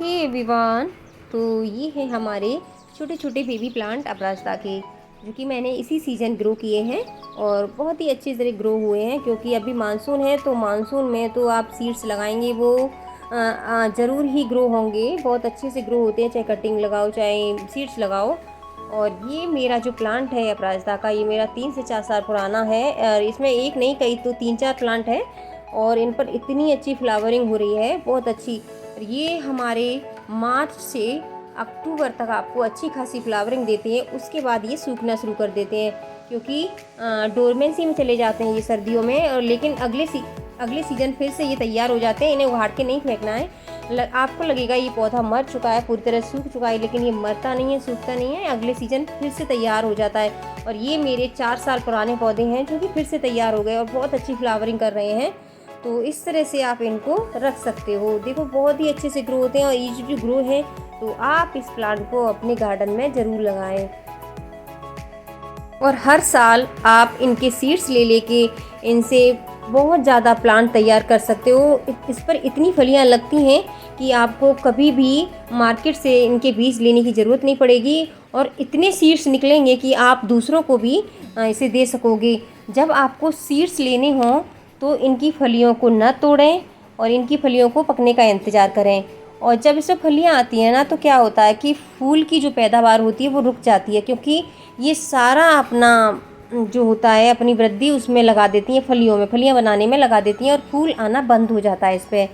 Hey everyone. तो ये है हमारे छोटे छोटे बेबी प्लांट अपराजिता के, जो कि मैंने इसी सीज़न ग्रो किए हैं और बहुत ही अच्छी तरह ग्रो हुए हैं। क्योंकि अभी मानसून है, तो मानसून में तो आप सीड्स लगाएंगे वो ज़रूर ही ग्रो होंगे, बहुत अच्छे से ग्रो होते हैं, चाहे कटिंग लगाओ चाहे सीड्स लगाओ। और ये मेरा जो प्लांट है अपराजिता का, ये मेरा 3 से 4 साल पुराना है और इसमें एक नहीं कई तो 3-4 प्लांट हैं और इन पर इतनी अच्छी फ्लावरिंग हो रही है, बहुत अच्छी। ये हमारे मार्च से अक्टूबर तक आपको अच्छी खासी फ्लावरिंग देते हैं, उसके बाद ये सूखना शुरू कर देते हैं क्योंकि डोरमेंसी में चले जाते हैं ये सर्दियों में। और लेकिन अगले सीज़न फिर से ये तैयार हो जाते हैं, इन्हें उखाड़ के नहीं फेंकना है। आपको लगेगा ये पौधा मर चुका है, पूरी तरह सूख चुका है, लेकिन ये मरता नहीं है, सूखता नहीं है, अगले सीज़न फिर से तैयार हो जाता है। और ये मेरे 4 साल पुराने पौधे हैं जो कि फिर से तैयार हो गए और बहुत अच्छी फ्लावरिंग कर रहे हैं। तो इस तरह से आप इनको रख सकते हो। देखो बहुत ही अच्छे से ग्रो होते हैं और ये जो ग्रो है, तो आप इस प्लांट को अपने गार्डन में ज़रूर लगाएं। और हर साल आप इनके सीड्स ले लेके इनसे बहुत ज़्यादा प्लांट तैयार कर सकते हो। इस पर इतनी फलियां लगती हैं कि आपको कभी भी मार्केट से इनके बीज लेने की ज़रूरत नहीं पड़ेगी और इतने सीड्स निकलेंगे कि आप दूसरों को भी इसे दे सकोगे। जब आपको सीड्स लेने हों तो इनकी फलियों को न तोड़ें और इनकी फलियों को पकने का इंतज़ार करें। और जब इसमें फलियाँ आती हैं ना, तो क्या होता है कि फूल की जो पैदावार होती है वो रुक जाती है, क्योंकि ये सारा अपना जो होता है अपनी वृद्धि उसमें लगा देती हैं, फलियों में फलियाँ बनाने में लगा देती हैं और फूल आना बंद हो जाता है इस पर।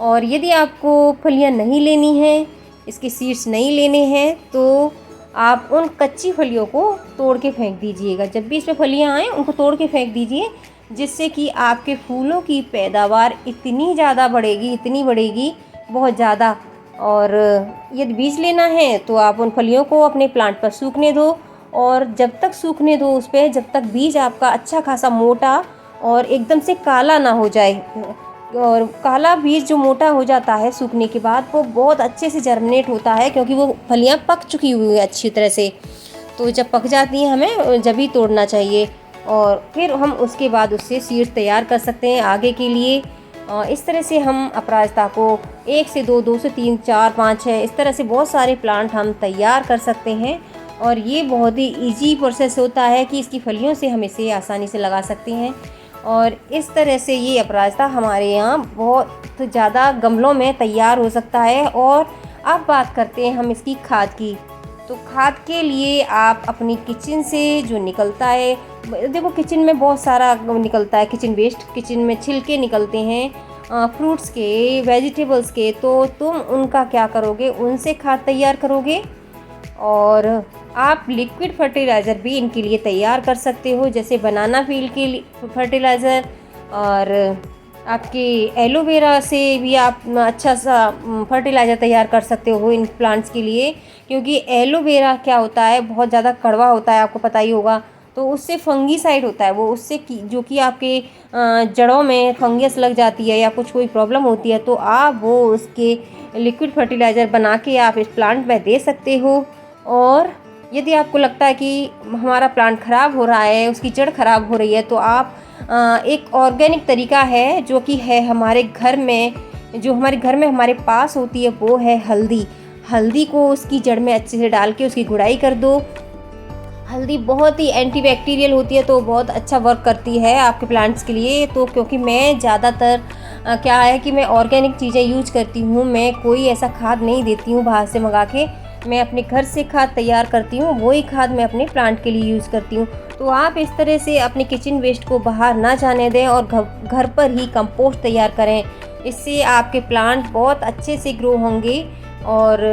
और यदि आपको फलियाँ नहीं लेनी हैं, इसके सीड्स नहीं लेने हैं, तो आप उन कच्ची फलियों को तोड़ के फेंक दीजिएगा। जब भी इसमें फलियाँ आएँ उनको तोड़ के फेंक दीजिए, जिससे कि आपके फूलों की पैदावार इतनी ज़्यादा बढ़ेगी, इतनी बढ़ेगी, बहुत ज़्यादा। और यदि बीज लेना है तो आप उन फलियों को अपने प्लांट पर सूखने दो और जब तक सूखने दो उस पर, जब तक बीज आपका अच्छा खासा मोटा और एकदम से काला ना हो जाए। और काला बीज जो मोटा हो जाता है सूखने के बाद, वो बहुत अच्छे से जर्मिनेट होता है क्योंकि वो फलियाँ पक चुकी हुई है अच्छी तरह से। तो जब पक जाती हैं हमें जब ही तोड़ना चाहिए और फिर हम उसके बाद उससे सीड्स तैयार कर सकते हैं आगे के लिए। इस तरह से हम अपराजिता को 1 से 2, 2 से 3, 4, 5, 6 इस तरह से बहुत सारे प्लांट हम तैयार कर सकते हैं। और ये बहुत ही इजी प्रोसेस होता है कि इसकी फलियों से हम इसे आसानी से लगा सकते हैं। और इस तरह से ये अपराजिता हमारे यहाँ बहुत ज़्यादा गमलों में तैयार हो सकता है। और अब बात करते हैं हम इसकी खाद की। तो खाद के लिए आप अपनी किचन से जो निकलता है, देखो किचन में बहुत सारा निकलता है, किचन वेस्ट, किचन में छिलके निकलते हैं फ्रूट्स के, वेजिटेबल्स के, तो तुम उनका क्या करोगे, उनसे खाद तैयार करोगे। और आप लिक्विड फर्टिलाइज़र भी इनके लिए तैयार कर सकते हो, जैसे बनाना पील के फर्टिलाइज़र। और आपके एलोवेरा से भी आप अच्छा सा फर्टिलाइज़र तैयार कर सकते हो इन प्लांट्स के लिए। क्योंकि एलोवेरा क्या होता है, बहुत ज़्यादा कड़वा होता है, आपको पता ही होगा। तो उससे फंगीसाइड होता है वो, उससे जो कि आपके जड़ों में फंगस लग जाती है या कुछ कोई प्रॉब्लम होती है, तो आप वो उसके लिक्विड फर्टिलाइज़र बना के आप इस प्लांट में दे सकते हो। और यदि आपको लगता है कि हमारा प्लांट ख़राब हो रहा है, उसकी जड़ ख़राब हो रही है, तो आप एक ऑर्गेनिक तरीका है जो कि है हमारे घर में, जो हमारे घर में हमारे पास होती है, वो है हल्दी। हल्दी को उसकी जड़ में अच्छे से डाल के उसकी गुड़ाई कर दो। हल्दी बहुत ही एंटीबैक्टीरियल होती है, तो बहुत अच्छा वर्क करती है आपके प्लांट्स के लिए। तो क्योंकि मैं ज़्यादातर क्या है कि मैं ऑर्गेनिक चीज़ें यूज करती हूँ, मैं कोई ऐसा खाद नहीं देती हूँ बाहर से मंगा के, मैं अपने घर से खाद तैयार करती हूँ, वही खाद मैं अपने प्लांट के लिए यूज़ करती हूँ। तो आप इस तरह से अपने किचन वेस्ट को बाहर ना जाने दें और घर पर ही कंपोस्ट तैयार करें। इससे आपके प्लांट बहुत अच्छे से ग्रो होंगे। और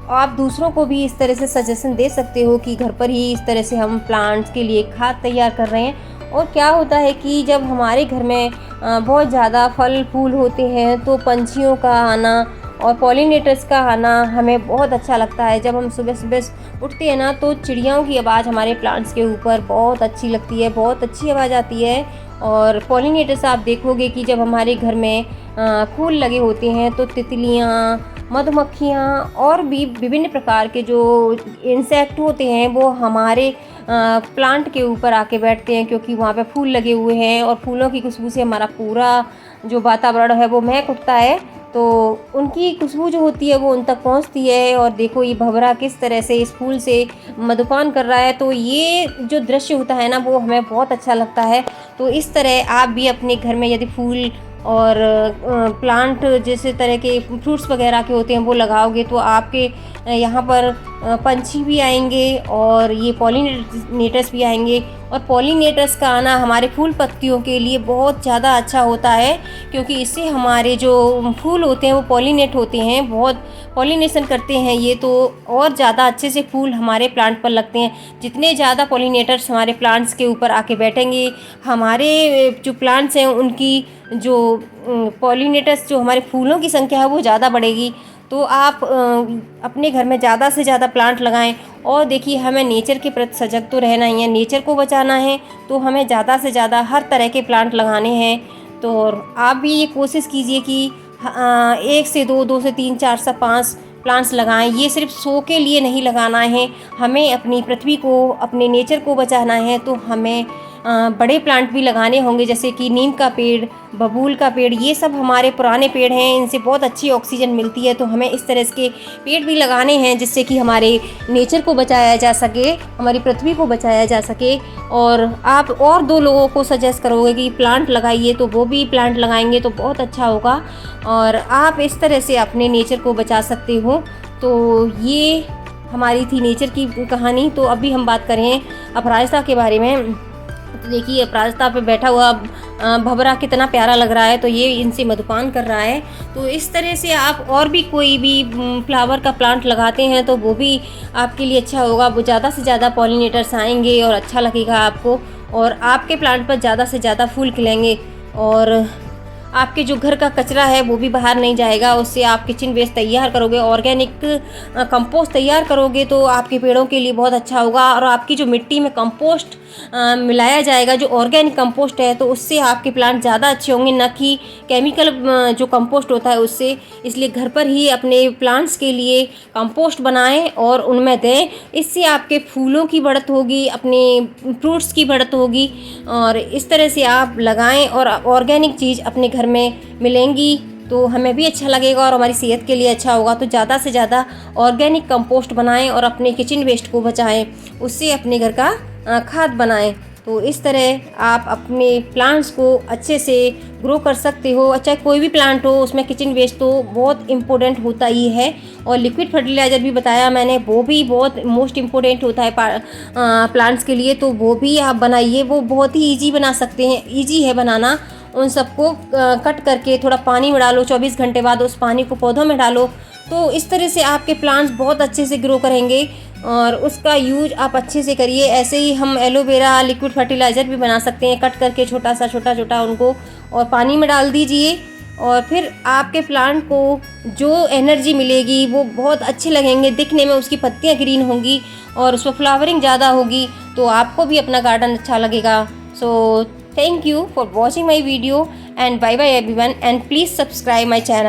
आप दूसरों को भी इस तरह से सजेशन दे सकते हो कि घर पर ही इस तरह से हम प्लांट्स के लिए खाद तैयार कर रहे हैं। और क्या होता है कि जब हमारे घर में बहुत ज़्यादा फल फूल होते हैं, तो पंछियों का आना और पॉलिनेटर्स का आना हमें बहुत अच्छा लगता है। जब हम सुबह सुबह उठते हैं ना, तो चिड़ियाओं की आवाज़ हमारे प्लांट्स के ऊपर बहुत अच्छी लगती है, बहुत अच्छी आवाज़ आती है। और पॉलिनेटर्स आप देखोगे कि जब हमारे घर में फूल लगे होते हैं, तो तितलियाँ, मधुमक्खियाँ और भी विभिन्न प्रकार के जो इंसेक्ट होते हैं, वो हमारे प्लांट के ऊपर आके बैठते हैं, क्योंकि वहाँ पे फूल लगे हुए हैं और फूलों की खुशबू से हमारा पूरा जो वातावरण है वो महक उठता है। तो उनकी खुशबू जो होती है वो उन तक पहुंचती है। और देखो ये भंवरा किस तरह से इस फूल से मधुपान कर रहा है, तो ये जो दृश्य होता है ना वो हमें बहुत अच्छा लगता है। तो इस तरह आप भी अपने घर में यदि फूल और प्लांट जैसे तरह के फ्रूट्स वगैरह के होते हैं वो लगाओगे तो आपके यहाँ पर पंछी भी आएंगे और ये पॉलिनेटर्स भी आएंगे। और पॉलिनेटर्स का आना हमारे फूल पत्तियों के लिए बहुत ज़्यादा अच्छा होता है, क्योंकि इससे हमारे जो फूल होते हैं वो पॉलिनेट होते हैं, बहुत पॉलिनेशन करते हैं ये, तो और ज़्यादा अच्छे से फूल हमारे प्लांट पर लगते हैं। जितने ज़्यादा पॉलिनेटर्स हमारे प्लांट्स के ऊपर आके बैठेंगे, हमारे जो प्लांट्स हैं उनकी जो पॉलिनेटर्स जो हमारे फूलों की संख्या है वो ज़्यादा बढ़ेगी। तो आप अपने घर में ज़्यादा से ज़्यादा प्लांट लगाएं। और देखिए हमें नेचर के प्रति सजग तो रहना ही है, नेचर को बचाना है, तो हमें ज़्यादा से ज़्यादा हर तरह के प्लांट लगाने हैं। तो आप भी ये कोशिश कीजिए कि 1 से 2, 2 से 3, 4 से 5 प्लांट्स लगाएं। ये सिर्फ शो के लिए नहीं लगाना है, हमें अपनी पृथ्वी को, अपने नेचर को बचाना है। तो हमें बड़े प्लांट भी लगाने होंगे, जैसे कि नीम का पेड़, बबूल का पेड़, ये सब हमारे पुराने पेड़ हैं, इनसे बहुत अच्छी ऑक्सीजन मिलती है। तो हमें इस तरह के पेड़ भी लगाने हैं जिससे कि हमारे नेचर को बचाया जा सके, हमारी पृथ्वी को बचाया जा सके। और आप और 2 लोगों को सजेस्ट करोगे कि प्लांट लगाइए, तो वो भी प्लांट लगाएंगे तो बहुत अच्छा होगा और आप इस तरह से अपने नेचर को बचा सकते हो। तो ये हमारी थी नेचर की कहानी। तो अभी हम बात करें अपराजिता के बारे में। तो देखिए अपराजिता पे बैठा हुआ भंवरा कितना प्यारा लग रहा है, तो ये इनसे मधुपान कर रहा है। तो इस तरह से आप और भी कोई भी फ्लावर का प्लांट लगाते हैं तो वो भी आपके लिए अच्छा होगा, वो ज़्यादा से ज़्यादा पॉलिनेटर्स आएंगे और अच्छा लगेगा आपको, और आपके प्लांट पर ज़्यादा से ज़्यादा फूल खिलेंगे। और आपके जो घर का कचरा है वो भी बाहर नहीं जाएगा, उससे आप किचन वेस्ट तैयार करोगे, ऑर्गेनिक कंपोस्ट तैयार करोगे तो आपके पेड़ों के लिए बहुत अच्छा होगा। और आपकी जो मिट्टी में कंपोस्ट मिलाया जाएगा, जो ऑर्गेनिक कंपोस्ट है, तो उससे आपके प्लांट ज़्यादा अच्छे होंगे, न कि केमिकल जो कंपोस्ट होता है उससे। इसलिए घर पर ही अपने प्लांट्स के लिए कंपोस्ट बनाएं और उनमें दें, इससे आपके फूलों की बढ़त होगी, अपने फ्रूट्स की बढ़त होगी। और इस तरह से आप लगाएं और ऑर्गेनिक चीज़ अपने घर में मिलेंगी तो हमें भी अच्छा लगेगा और हमारी सेहत के लिए अच्छा होगा। तो ज़्यादा से ज़्यादा ऑर्गेनिक कंपोस्ट बनाएं और अपने किचन वेस्ट को बचाएं, उससे अपने घर का खाद बनाएं। तो इस तरह आप अपने प्लांट्स को अच्छे से ग्रो कर सकते हो। चाहे कोई भी प्लांट हो, उसमें किचन वेस्ट तो बहुत इम्पोर्टेंट होता ही है। और लिक्विड फर्टिलाइज़र भी बताया मैंने, वो भी बहुत मोस्ट इम्पोर्टेंट होता है प्लांट्स के लिए। तो वो भी आप बनाइए, वो बहुत ही ईजी बना सकते हैं, ईजी है बनाना। उन सबको कट करके थोड़ा पानी में डालो, 24 घंटे बाद उस पानी को पौधों में डालो, तो इस तरह से आपके प्लांट्स बहुत अच्छे से ग्रो करेंगे और उसका यूज आप अच्छे से करिए। ऐसे ही हम एलोवेरा लिक्विड फर्टिलाइज़र भी बना सकते हैं, कट करके छोटा छोटा उनको और पानी में डाल दीजिए, और फिर आपके प्लांट को जो एनर्जी मिलेगी वो बहुत अच्छे लगेंगे दिखने में, उसकी पत्तियां ग्रीन होंगी और उस पर फ्लावरिंग ज़्यादा होगी, तो आपको भी अपना गार्डन अच्छा लगेगा। सो thank you for watching my video and bye bye everyone, and please subscribe my channel.